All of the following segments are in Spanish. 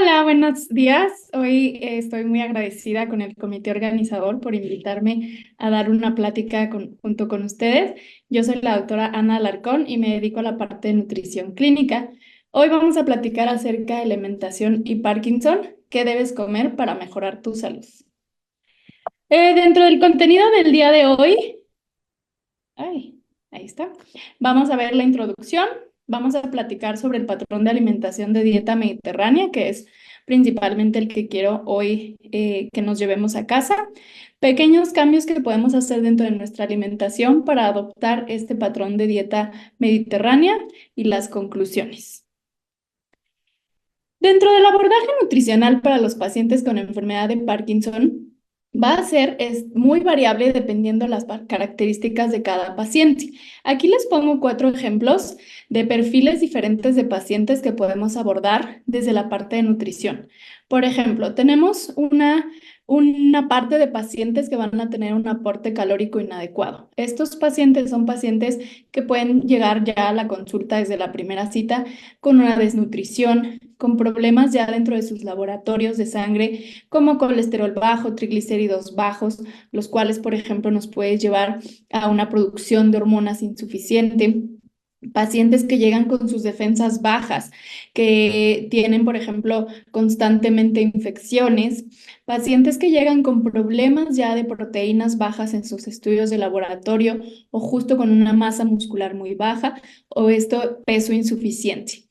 Hola, buenos días. Hoy estoy muy agradecida con el comité organizador por invitarme a dar una plática junto con ustedes. Yo soy la doctora Ana Alarcón y me dedico a la parte de nutrición clínica. Hoy vamos a platicar acerca de alimentación y Parkinson, qué debes comer para mejorar tu salud. Dentro del contenido del día de hoy, ay, ahí está. Vamos a ver la introducción. Vamos a platicar sobre el patrón de alimentación de dieta mediterránea, que es principalmente el que quiero hoy que nos llevemos a casa. Pequeños cambios que podemos hacer dentro de nuestra alimentación para adoptar este patrón de dieta mediterránea y las conclusiones. Dentro del abordaje nutricional para los pacientes con enfermedad de Parkinson, es muy variable dependiendo las características de cada paciente. Aquí les pongo 4 ejemplos de perfiles diferentes de pacientes que podemos abordar desde la parte de nutrición. Por ejemplo, tenemos una parte de pacientes que van a tener un aporte calórico inadecuado. Estos pacientes son pacientes que pueden llegar ya a la consulta desde la primera cita con una desnutrición, con problemas ya dentro de sus laboratorios de sangre, como colesterol bajo, triglicéridos bajos, los cuales, por ejemplo, nos puede llevar a una producción de hormonas insuficiente. Pacientes que llegan con sus defensas bajas, que tienen, por ejemplo, constantemente infecciones, pacientes que llegan con problemas ya de proteínas bajas en sus estudios de laboratorio o justo con una masa muscular muy baja o peso insuficiente.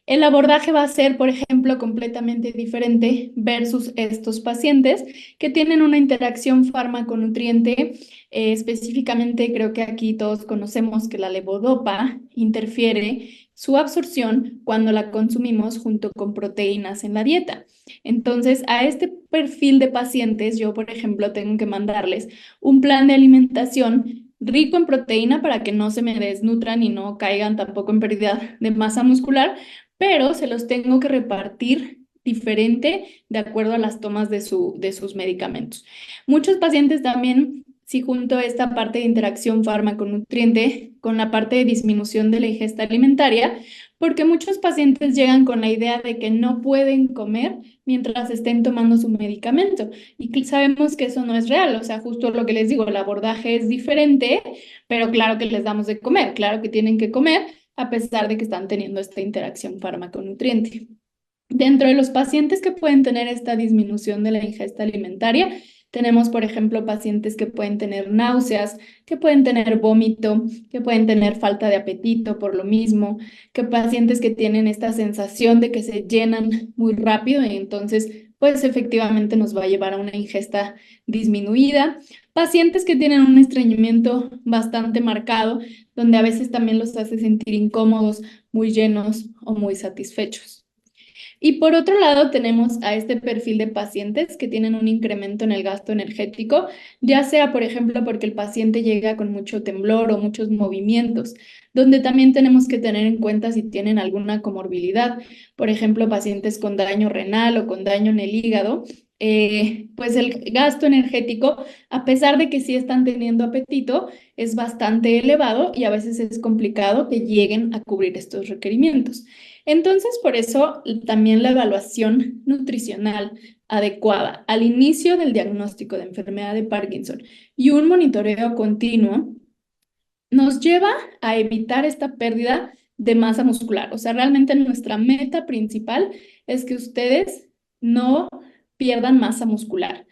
El abordaje va a ser, por ejemplo, completamente diferente versus estos pacientes que tienen una interacción fármaco-nutriente. Específicamente, creo que aquí todos conocemos que la levodopa interfiere su absorción cuando la consumimos junto con proteínas en la dieta. Entonces, a este perfil de pacientes, yo, por ejemplo, tengo que mandarles un plan de alimentación rico en proteína para que no se me desnutran y no caigan tampoco en pérdida de masa muscular, pero se los tengo que repartir diferente de acuerdo a las tomas de sus medicamentos. Muchos pacientes también, si junto esta parte de interacción fármaco-nutriente con la parte de disminución de la ingesta alimentaria, porque muchos pacientes llegan con la idea de que no pueden comer mientras estén tomando su medicamento. Y sabemos que eso no es real, o sea, justo lo que les digo, el abordaje es diferente, pero claro que les damos de comer, claro que tienen que comer, a pesar de que están teniendo esta interacción fármaco-nutriente. Dentro de los pacientes que pueden tener esta disminución de la ingesta alimentaria, tenemos, por ejemplo, pacientes que pueden tener náuseas, que pueden tener vómito, que pueden tener falta de apetito por lo mismo, que pacientes que tienen esta sensación de que se llenan muy rápido y entonces, pues efectivamente nos va a llevar a una ingesta disminuida. Pacientes que tienen un estreñimiento bastante marcado, donde a veces también los hace sentir incómodos, muy llenos o muy satisfechos. Y por otro lado, tenemos a este perfil de pacientes que tienen un incremento en el gasto energético, ya sea, por ejemplo, porque el paciente llega con mucho temblor o muchos movimientos, donde también tenemos que tener en cuenta si tienen alguna comorbilidad, por ejemplo, pacientes con daño renal o con daño en el hígado. Pues el gasto energético, a pesar de que sí están teniendo apetito, es bastante elevado y a veces es complicado que lleguen a cubrir estos requerimientos. Entonces, por eso también la evaluación nutricional adecuada al inicio del diagnóstico de enfermedad de Parkinson y un monitoreo continuo nos lleva a evitar esta pérdida de masa muscular. O sea, realmente nuestra meta principal es que ustedes no pierdan masa muscular.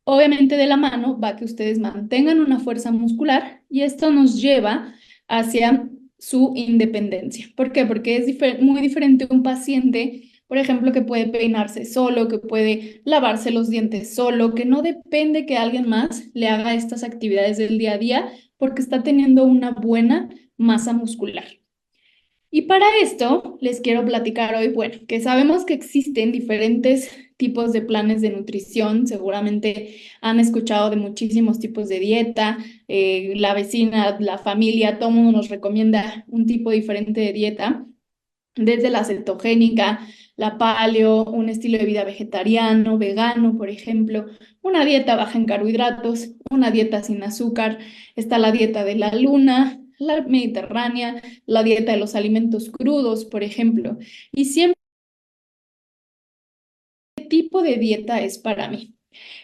Obviamente de la mano va que ustedes mantengan una fuerza muscular y esto nos lleva hacia su independencia. ¿Por qué? Porque es muy diferente un paciente, por ejemplo, que puede peinarse solo, que puede lavarse los dientes solo, que no depende que alguien más le haga estas actividades del día a día porque está teniendo una buena masa muscular. Y para esto les quiero platicar hoy, bueno, que sabemos que existen diferentes tipos de planes de nutrición, seguramente han escuchado de muchísimos tipos de dieta, la vecina, la familia, todo el mundo nos recomienda un tipo diferente de dieta, desde la cetogénica, la paleo, un estilo de vida vegetariano, vegano, por ejemplo, una dieta baja en carbohidratos, una dieta sin azúcar, está la dieta de la luna, la mediterránea, la dieta de los alimentos crudos, por ejemplo, y siempre tipo de dieta es para mí.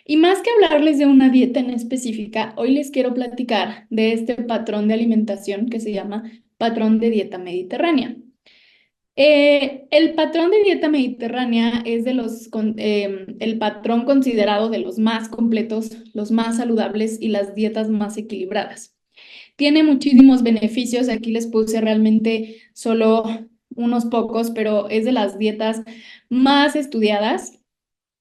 Y más que hablarles de una dieta en específica, hoy les quiero platicar de este patrón de alimentación que se llama patrón de dieta mediterránea. El patrón de dieta mediterránea es el patrón considerado de los más completos, los más saludables y las dietas más equilibradas. Tiene muchísimos beneficios, aquí les puse realmente solo unos pocos, pero es de las dietas más estudiadas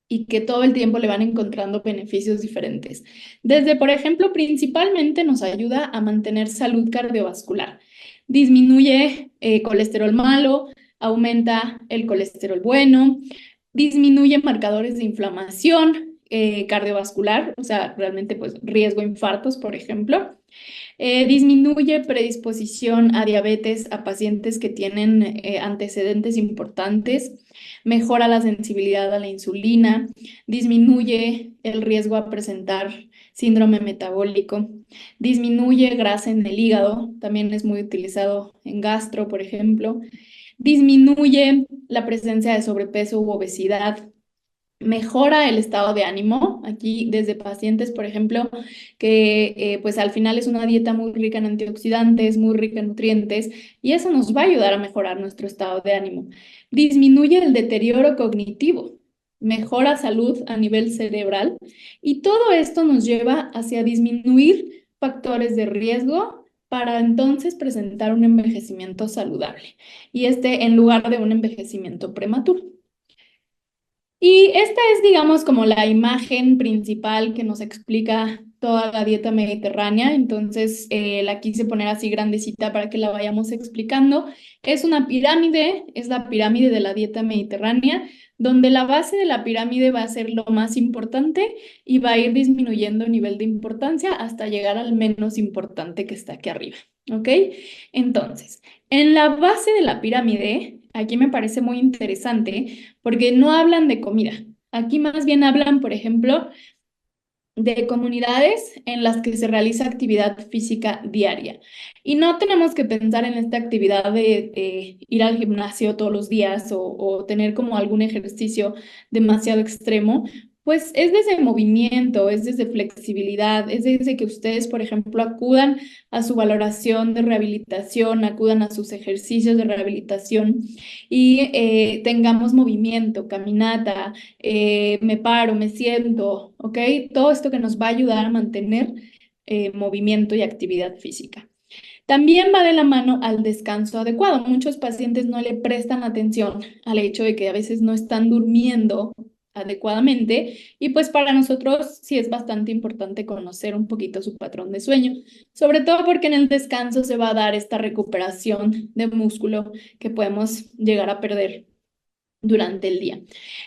y que todo el tiempo le van encontrando beneficios diferentes. Desde, por ejemplo, principalmente nos ayuda a mantener salud cardiovascular. Disminuye colesterol malo, aumenta el colesterol bueno, disminuye marcadores de inflamación cardiovascular, o sea, realmente pues riesgo de infartos, por ejemplo. Disminuye predisposición a diabetes a pacientes que tienen antecedentes importantes, mejora la sensibilidad a la insulina, disminuye el riesgo a presentar síndrome metabólico, disminuye grasa en el hígado, también es muy utilizado en gastro, por ejemplo, disminuye la presencia de sobrepeso u obesidad, mejora el estado de ánimo, aquí desde pacientes, por ejemplo, que pues al final es una dieta muy rica en antioxidantes, muy rica en nutrientes, y eso nos va a ayudar a mejorar nuestro estado de ánimo. Disminuye el deterioro cognitivo, mejora salud a nivel cerebral, y todo esto nos lleva hacia disminuir factores de riesgo para entonces presentar un envejecimiento saludable, y en lugar de un envejecimiento prematuro. Y esta es, digamos, como la imagen principal que nos explica toda la dieta mediterránea. Entonces, la quise poner así grandecita para que la vayamos explicando. Es una pirámide, es la pirámide de la dieta mediterránea, donde la base de la pirámide va a ser lo más importante y va a ir disminuyendo el nivel de importancia hasta llegar al menos importante que está aquí arriba. ¿Ok? Entonces, en la base de la pirámide, aquí me parece muy interesante porque no hablan de comida. Aquí más bien hablan, por ejemplo, de comunidades en las que se realiza actividad física diaria. Y no tenemos que pensar en esta actividad de ir al gimnasio todos los días o tener como algún ejercicio demasiado extremo, pues es desde movimiento, es desde flexibilidad, es desde que ustedes, por ejemplo, acudan a su valoración de rehabilitación, acudan a sus ejercicios de rehabilitación y tengamos movimiento, caminata, me paro, me siento, ¿ok? Todo esto que nos va a ayudar a mantener movimiento y actividad física. También va de la mano al descanso adecuado. Muchos pacientes no le prestan atención al hecho de que a veces no están durmiendo adecuadamente y pues para nosotros sí es bastante importante conocer un poquito su patrón de sueño, sobre todo porque en el descanso se va a dar esta recuperación de músculo que podemos llegar a perder durante el día.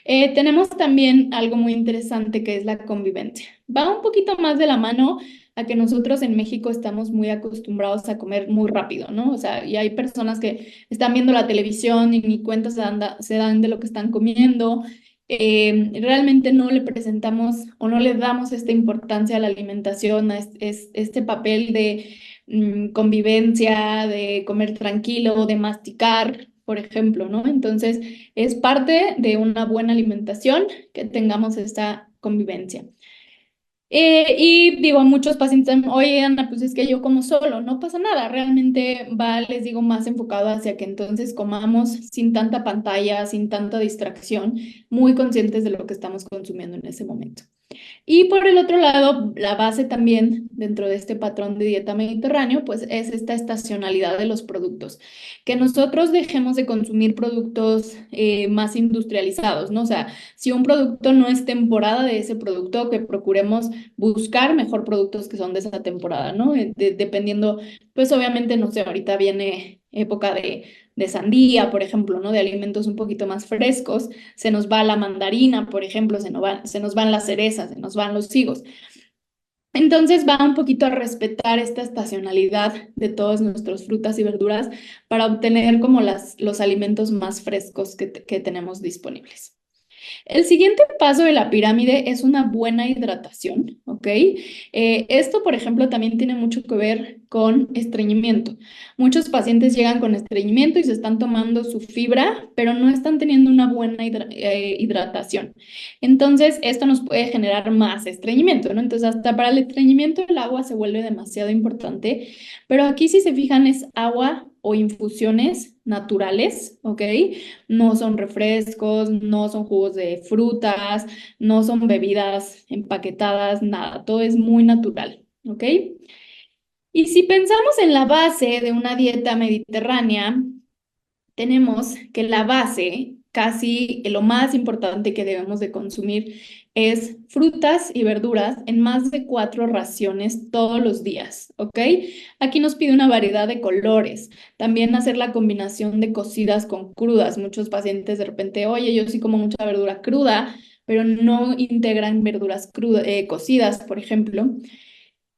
Tenemos también algo muy interesante que es la convivencia. Va un poquito más de la mano a que nosotros en México estamos muy acostumbrados a comer muy rápido, ¿no? O sea, y hay personas que están viendo la televisión y ni cuenta se dan de lo que están comiendo. Realmente no le presentamos o no le damos esta importancia a la alimentación, a este papel de convivencia, de comer tranquilo, de masticar, por ejemplo, ¿no? Entonces, es parte de una buena alimentación que tengamos esta convivencia. Y digo, muchos pacientes, oye, Ana, pues es que yo como solo, no pasa nada, realmente va, les digo, más enfocado hacia que entonces comamos sin tanta pantalla, sin tanta distracción, muy conscientes de lo que estamos consumiendo en ese momento. Y por el otro lado, la base también dentro de este patrón de dieta mediterráneo, pues es esta estacionalidad de los productos. Que nosotros dejemos de consumir productos más industrializados, ¿no? O sea, si un producto no es temporada de ese producto, que procuremos buscar mejor productos que son de esa temporada, ¿no? Dependiendo, pues obviamente, no sé, ahorita viene época de sandía, por ejemplo, ¿no? De alimentos un poquito más frescos, se nos va la mandarina, por ejemplo, se nos van las cerezas, se nos van los higos. Entonces va un poquito a respetar esta estacionalidad de todas nuestras frutas y verduras para obtener como los alimentos más frescos que tenemos disponibles. El siguiente paso de la pirámide es una buena hidratación, ¿ok? Esto, por ejemplo, también tiene mucho que ver con estreñimiento. Muchos pacientes llegan con estreñimiento y se están tomando su fibra, pero no están teniendo una buena hidratación. Entonces, esto nos puede generar más estreñimiento, ¿no? Entonces, hasta para el estreñimiento el agua se vuelve demasiado importante, pero aquí si se fijan es agua o infusiones naturales, ¿ok? No son refrescos, no son jugos de frutas, no son bebidas empaquetadas, nada, todo es muy natural, ¿ok? Y si pensamos en la base de una dieta mediterránea, tenemos que la base, casi lo más importante que debemos de consumir es frutas y verduras en más de 4 raciones todos los días, ¿ok? Aquí nos pide una variedad de colores, también hacer la combinación de cocidas con crudas. Muchos pacientes de repente, oye, yo sí como mucha verdura cruda, pero no integran verduras cocidas, por ejemplo.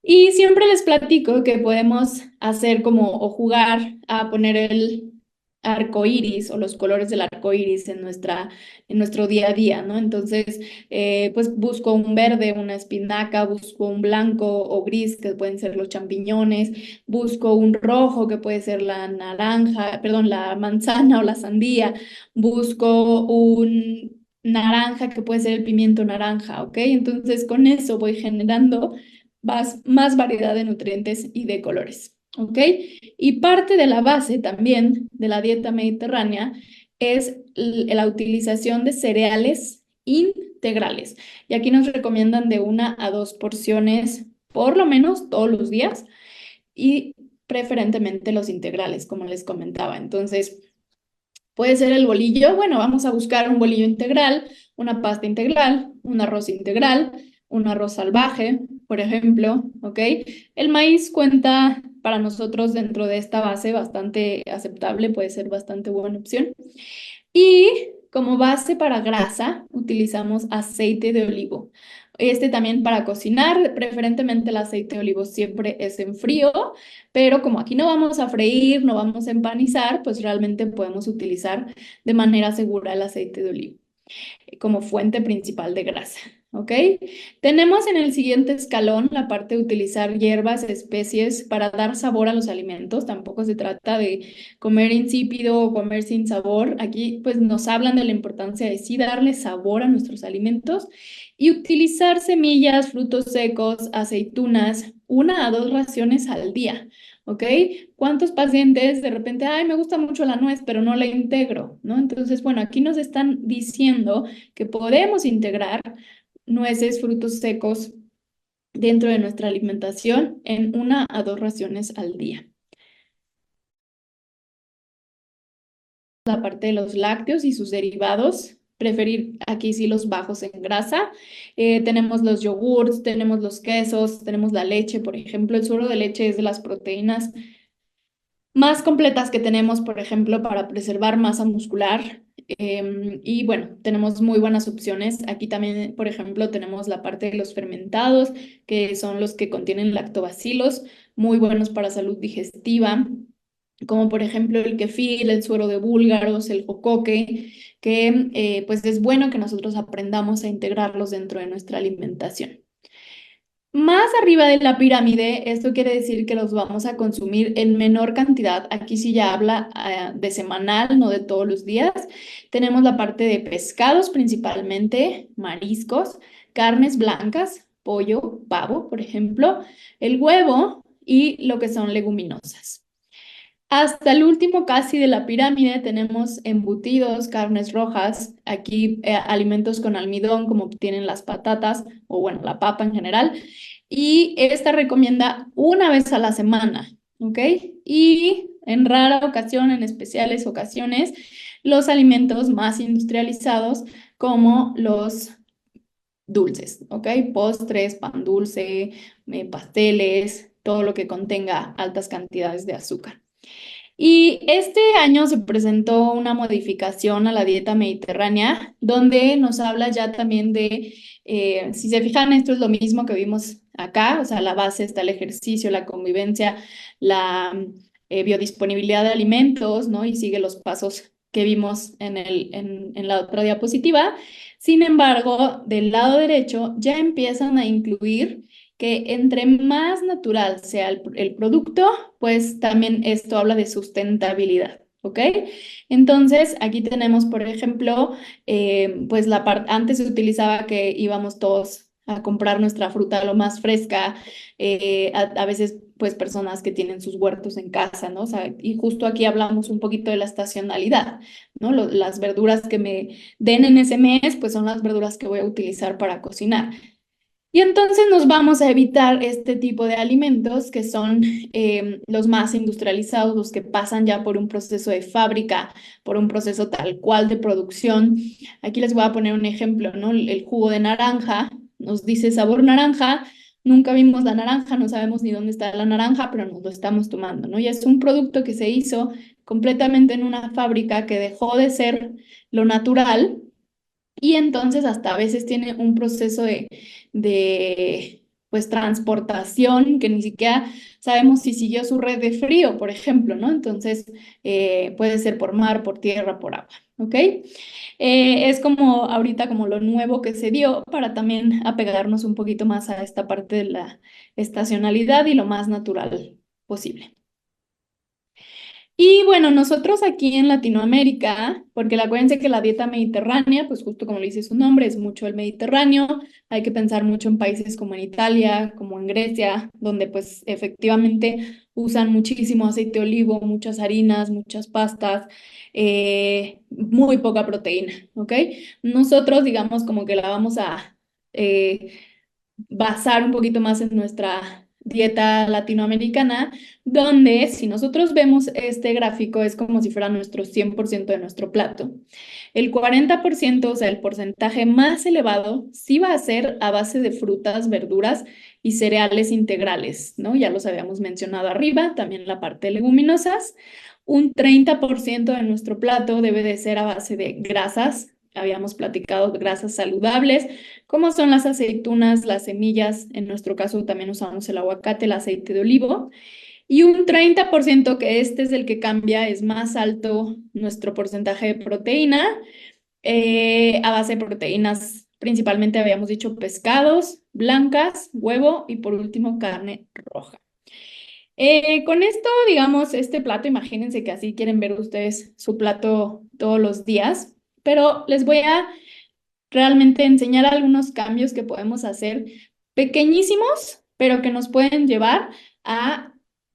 Y siempre les platico que podemos hacer como o jugar a poner el arco iris o los colores del arco iris en nuestro día a día, ¿no? Entonces, pues busco un verde, una espinaca, busco un blanco o gris, que pueden ser los champiñones, busco un rojo, que puede ser la naranja, perdón, la manzana o la sandía, busco un naranja, que puede ser el pimiento naranja, ¿ok? Entonces, con eso voy generando más variedad de nutrientes y de colores, ¿ok? Y parte de la base también de la dieta mediterránea es la utilización de cereales integrales. Y aquí nos recomiendan de 1 a 2 porciones, por lo menos todos los días, y preferentemente los integrales, como les comentaba. Entonces, puede ser el bolillo, bueno, vamos a buscar un bolillo integral, una pasta integral, un arroz integral, un arroz salvaje, por ejemplo, ¿ok? El maíz cuenta para nosotros dentro de esta base bastante aceptable, puede ser bastante buena opción. Y como base para grasa utilizamos aceite de olivo. Este también para cocinar, preferentemente el aceite de olivo siempre es en frío, pero como aquí no vamos a freír, no vamos a empanizar, pues realmente podemos utilizar de manera segura el aceite de olivo como fuente principal de grasa, ¿ok? Tenemos en el siguiente escalón la parte de utilizar hierbas, especies para dar sabor a los alimentos. Tampoco se trata de comer insípido o comer sin sabor. Aquí pues nos hablan de la importancia de sí darle sabor a nuestros alimentos y utilizar semillas, frutos secos, aceitunas, 1 a 2 raciones al día. ¿Ok? ¿Cuántos pacientes de repente, ay, me gusta mucho la nuez, pero no la integro, ¿no? Entonces, bueno, aquí nos están diciendo que podemos integrar nueces, frutos secos dentro de nuestra alimentación en 1 a 2 raciones al día. La parte de los lácteos y sus derivados, preferir aquí sí los bajos en grasa. Tenemos los yogurts, tenemos los quesos, tenemos la leche, por ejemplo. El suero de leche es de las proteínas más completas que tenemos, por ejemplo, para preservar masa muscular. Y bueno, tenemos muy buenas opciones. Aquí también, por ejemplo, tenemos la parte de los fermentados, que son los que contienen lactobacilos, muy buenos para salud digestiva, como por ejemplo el kefir, el suero de búlgaros, el jocoque, que pues es bueno que nosotros aprendamos a integrarlos dentro de nuestra alimentación. Más arriba de la pirámide, esto quiere decir que los vamos a consumir en menor cantidad. Aquí sí ya habla de semanal, no de todos los días. Tenemos la parte de pescados principalmente, mariscos, carnes blancas, pollo, pavo, por ejemplo, el huevo y lo que son leguminosas. Hasta el último casi de la pirámide tenemos embutidos, carnes rojas, aquí alimentos con almidón como tienen las patatas o bueno, la papa en general. Y esta recomienda 1 vez a la semana, ¿ok? Y en rara ocasión, en especiales ocasiones, los alimentos más industrializados como los dulces, ¿ok? Postres, pan dulce, pasteles, todo lo que contenga altas cantidades de azúcar. Y este año se presentó una modificación a la dieta mediterránea, donde nos habla ya también de, si se fijan, esto es lo mismo que vimos acá, o sea, la base está el ejercicio, la convivencia, la biodisponibilidad de alimentos, ¿no? Y sigue los pasos que vimos en la otra diapositiva. Sin embargo, del lado derecho ya empiezan a incluir que entre más natural sea el producto, pues también esto habla de sustentabilidad, ¿ok? Entonces, aquí tenemos, por ejemplo, pues antes se utilizaba que íbamos todos a comprar nuestra fruta lo más fresca, a veces pues personas que tienen sus huertos en casa, ¿no? O sea, y justo aquí hablamos un poquito de la estacionalidad, ¿no? Las verduras que me den en ese mes, pues son las verduras que voy a utilizar para cocinar. Y entonces nos vamos a evitar este tipo de alimentos que son los más industrializados, los que pasan ya por un proceso de fábrica, por un proceso tal cual de producción. Aquí les voy a poner un ejemplo, ¿no? El jugo de naranja nos dice sabor naranja, nunca vimos la naranja, no sabemos ni dónde está la naranja, pero nos lo estamos tomando, ¿no? Y es un producto que se hizo completamente en una fábrica que dejó de ser lo natural y entonces hasta a veces tiene un proceso de pues transportación que ni siquiera sabemos si siguió su red de frío, por ejemplo, ¿no? Entonces puede ser por mar, por tierra, por agua, ¿ok? Es como ahorita como lo nuevo que se dio para también apegarnos un poquito más a esta parte de la estacionalidad y lo más natural posible. Y bueno, nosotros aquí en Latinoamérica, porque acuérdense que la dieta mediterránea, pues justo como le dice su nombre, es mucho el Mediterráneo, hay que pensar mucho en países como en Italia, como en Grecia, donde pues efectivamente usan muchísimo aceite de olivo, muchas harinas, muchas pastas, muy poca proteína, ¿ok? Nosotros digamos como que la vamos a eh, basar un poquito más en nuestra dieta latinoamericana, donde si nosotros vemos este gráfico es como si fuera nuestro 100% de nuestro plato. El 40%, o sea, el porcentaje más elevado, sí va a ser a base de frutas, verduras y cereales integrales, ¿no? Ya los habíamos mencionado arriba, también la parte de leguminosas. Un 30% de nuestro plato debe de ser a base de grasas. Habíamos platicado de grasas saludables, como son las aceitunas, las semillas, en nuestro caso también usamos el aguacate, el aceite de olivo, y un 30% que este es el que cambia, es más alto nuestro porcentaje de proteína, a base de proteínas, principalmente habíamos dicho pescados, blancas, huevo y por último carne roja. Con esto, digamos, este plato, imagínense que así quieren ver ustedes su plato todos los días, pero les voy a realmente enseñar algunos cambios que podemos hacer pequeñísimos, pero que nos pueden llevar a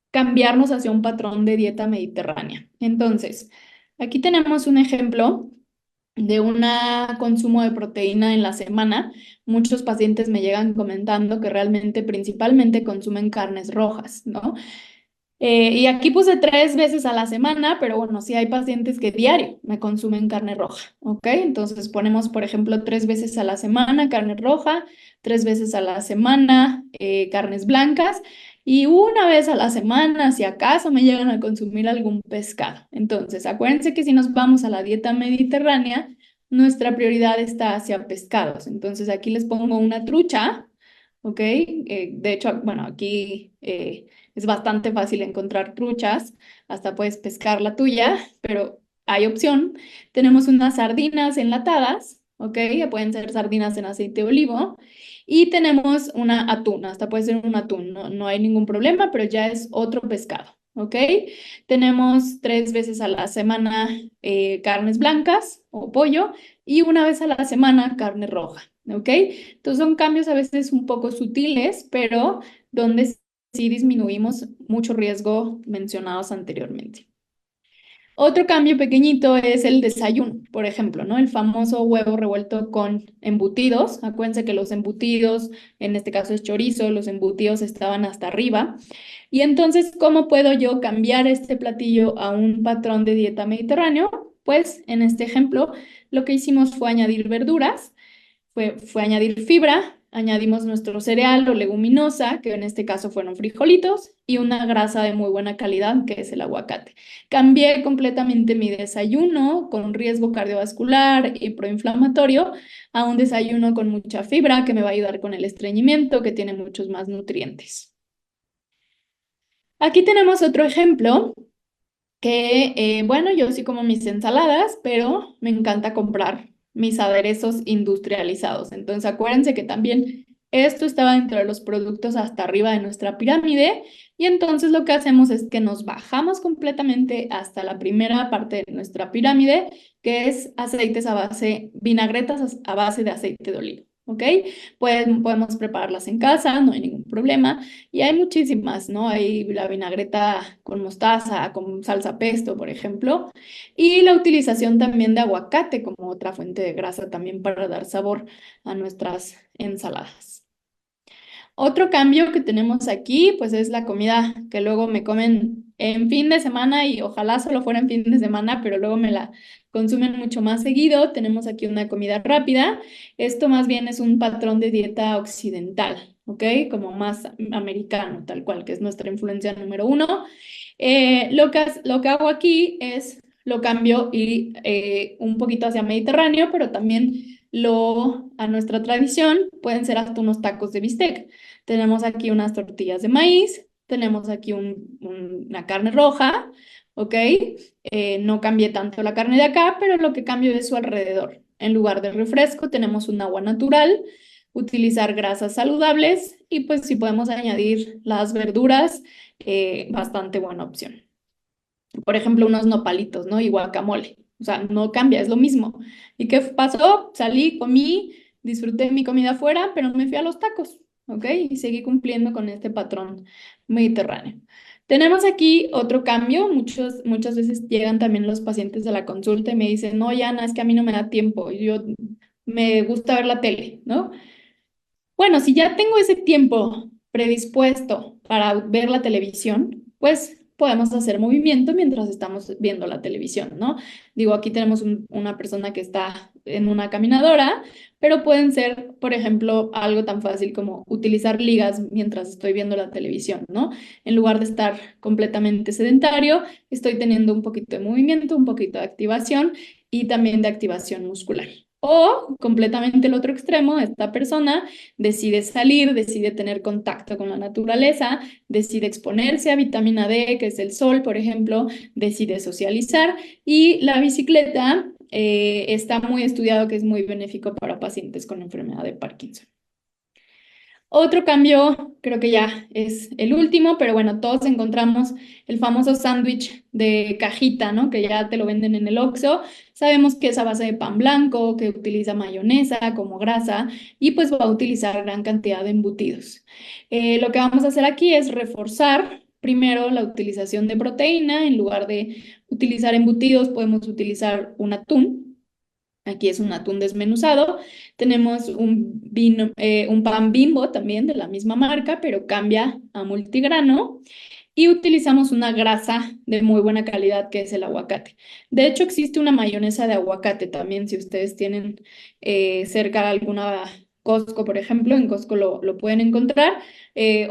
cambiarnos hacia un patrón de dieta mediterránea. Entonces, aquí tenemos un ejemplo de un consumo de proteína en la semana. Muchos pacientes me llegan comentando que realmente principalmente consumen carnes rojas, ¿no? Y aquí puse 3 veces a la semana, pero bueno, sí hay pacientes que diario me consumen carne roja, ¿ok? Entonces ponemos, por ejemplo, 3 veces a la semana carne roja, 3 veces a la semana carnes blancas y una vez a la semana, si acaso, me llegan a consumir algún pescado. Entonces, acuérdense que si nos vamos a la dieta mediterránea, nuestra prioridad está hacia pescados. Entonces, aquí les pongo una trucha, ¿ok? De hecho, bueno, aquí es bastante fácil encontrar truchas, hasta puedes pescar la tuya, pero hay opción. Tenemos unas sardinas enlatadas, ¿ok? Que pueden ser sardinas en aceite de olivo. Y tenemos una atún, hasta puede ser un atún, no hay ningún problema, pero ya es otro pescado, ¿ok? Tenemos 3 veces a la semana carnes blancas o pollo y una vez a la semana carne roja, ¿ok? Entonces son cambios a veces un poco sutiles, pero donde sí disminuimos mucho riesgo mencionados anteriormente. Otro cambio pequeñito es el desayuno, por ejemplo, ¿no? El famoso huevo revuelto con embutidos. Acuérdense que los embutidos, en este caso es chorizo, los embutidos estaban hasta arriba. Y entonces, ¿cómo puedo yo cambiar este platillo a un patrón de dieta mediterráneo? Pues en este ejemplo, lo que hicimos fue añadir verduras, fue añadir fibra, añadimos nuestro cereal o leguminosa, que en este caso fueron frijolitos, y una grasa de muy buena calidad, que es el aguacate. Cambié completamente mi desayuno con riesgo cardiovascular y proinflamatorio a un desayuno con mucha fibra que me va a ayudar con el estreñimiento, que tiene muchos más nutrientes. Aquí tenemos otro ejemplo que, bueno, yo sí como mis ensaladas, pero me encanta comprar mis aderezos industrializados. Entonces, acuérdense que también esto estaba dentro de los productos hasta arriba de nuestra pirámide y entonces lo que hacemos es que nos bajamos completamente hasta la primera parte de nuestra pirámide, que es aceites a base, vinagretas a base de aceite de oliva. ¿Ok? Pues podemos prepararlas en casa, no hay ningún problema. Y hay muchísimas, ¿no? Hay la vinagreta con mostaza, con salsa pesto, por ejemplo. Y la utilización también de aguacate como otra fuente de grasa también para dar sabor a nuestras ensaladas. Otro cambio que tenemos aquí, pues es la comida que luego me comen en fin de semana y ojalá solo fuera en fin de semana, pero luego me la consumen mucho más seguido. Tenemos aquí una comida rápida. Esto más bien es un patrón de dieta occidental, ¿ok? Como más americano, tal cual, que es nuestra influencia número uno. Lo que hago aquí es lo cambio y un poquito hacia Mediterráneo, pero también a nuestra tradición pueden ser hasta unos tacos de bistec. Tenemos aquí unas tortillas de maíz, tenemos aquí una carne roja, ¿ok? No cambié tanto la carne de acá, pero lo que cambio es su alrededor. En lugar de refresco tenemos un agua natural, utilizar grasas saludables y pues si podemos añadir las verduras, bastante buena opción. Por ejemplo, unos nopalitos, ¿no? Y guacamole. O sea, no cambia, es lo mismo. ¿Y qué pasó? Salí, comí, disfruté mi comida afuera, pero no me fui a los tacos, ¿ok? Y seguí cumpliendo con este patrón mediterráneo. Tenemos aquí otro cambio. Muchas veces llegan también los pacientes a la consulta y me dicen, no, Yana, es que a mí no me da tiempo. Yo me gusta ver la tele, ¿no? Bueno, si ya tengo ese tiempo predispuesto para ver la televisión, pues podemos hacer movimiento mientras estamos viendo la televisión, ¿no? Digo, aquí tenemos una persona que está en una caminadora, pero pueden ser, por ejemplo, algo tan fácil como utilizar ligas mientras estoy viendo la televisión, ¿no? En lugar de estar completamente sedentario, estoy teniendo un poquito de movimiento, un poquito de activación y también de activación muscular. O completamente el otro extremo, esta persona decide salir, decide tener contacto con la naturaleza, decide exponerse a vitamina D, que es el sol, por ejemplo, decide socializar y la bicicleta está muy estudiado que es muy benéfico para pacientes con enfermedad de Parkinson. Otro cambio, creo que ya es el último, pero bueno, todos encontramos el famoso sándwich de cajita, ¿no? Que ya te lo venden en el Oxxo. Sabemos que es a base de pan blanco, que utiliza mayonesa como grasa y pues va a utilizar gran cantidad de embutidos. Lo que vamos a hacer aquí es reforzar primero la utilización de proteína. En lugar de utilizar embutidos, podemos utilizar un atún. Aquí es un atún desmenuzado. Tenemos un pan Bimbo también de la misma marca, pero cambia a multigrano. Y utilizamos una grasa de muy buena calidad que es el aguacate. De hecho, existe una mayonesa de aguacate también, si ustedes tienen cerca alguna Costco, por ejemplo, en Costco lo pueden encontrar.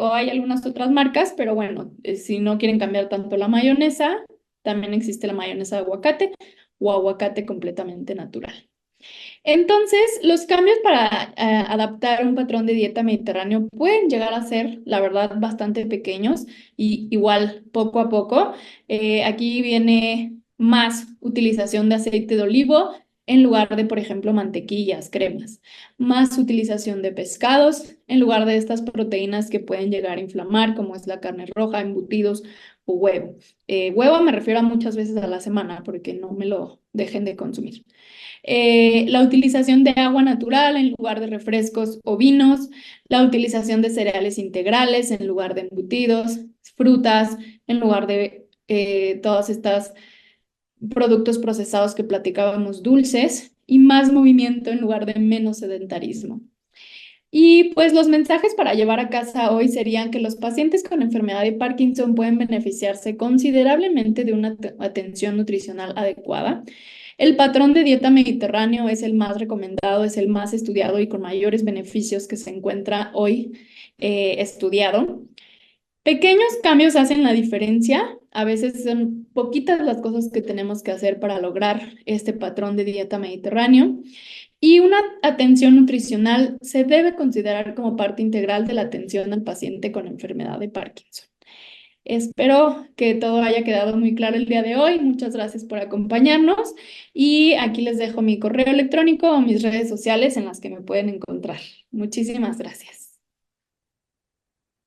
O hay algunas otras marcas, pero bueno, si no quieren cambiar tanto la mayonesa, también existe la mayonesa de aguacate o aguacate completamente natural. Entonces, los cambios para adaptar un patrón de dieta mediterráneo pueden llegar a ser, la verdad, bastante pequeños y igual poco a poco. Aquí viene más utilización de aceite de olivo en lugar de, por ejemplo, mantequillas, cremas. Más utilización de pescados en lugar de estas proteínas que pueden llegar a inflamar, como es la carne roja, embutidos o huevo. Huevo me refiero a muchas veces a la semana porque no me lo dejen de consumir. La utilización de agua natural en lugar de refrescos o vinos, la utilización de cereales integrales en lugar de embutidos, frutas en lugar de todos estos productos procesados que platicábamos, dulces, y más movimiento en lugar de menos sedentarismo. Y pues los mensajes para llevar a casa hoy serían que los pacientes con enfermedad de Parkinson pueden beneficiarse considerablemente de una atención nutricional adecuada. El patrón de dieta mediterráneo es el más recomendado, es el más estudiado y con mayores beneficios que se encuentra hoy estudiado. Pequeños cambios hacen la diferencia. A veces son poquitas las cosas que tenemos que hacer para lograr este patrón de dieta mediterráneo. Y una atención nutricional se debe considerar como parte integral de la atención al paciente con enfermedad de Parkinson. Espero que todo haya quedado muy claro el día de hoy. Muchas gracias por acompañarnos y aquí les dejo mi correo electrónico o mis redes sociales en las que me pueden encontrar. Muchísimas gracias.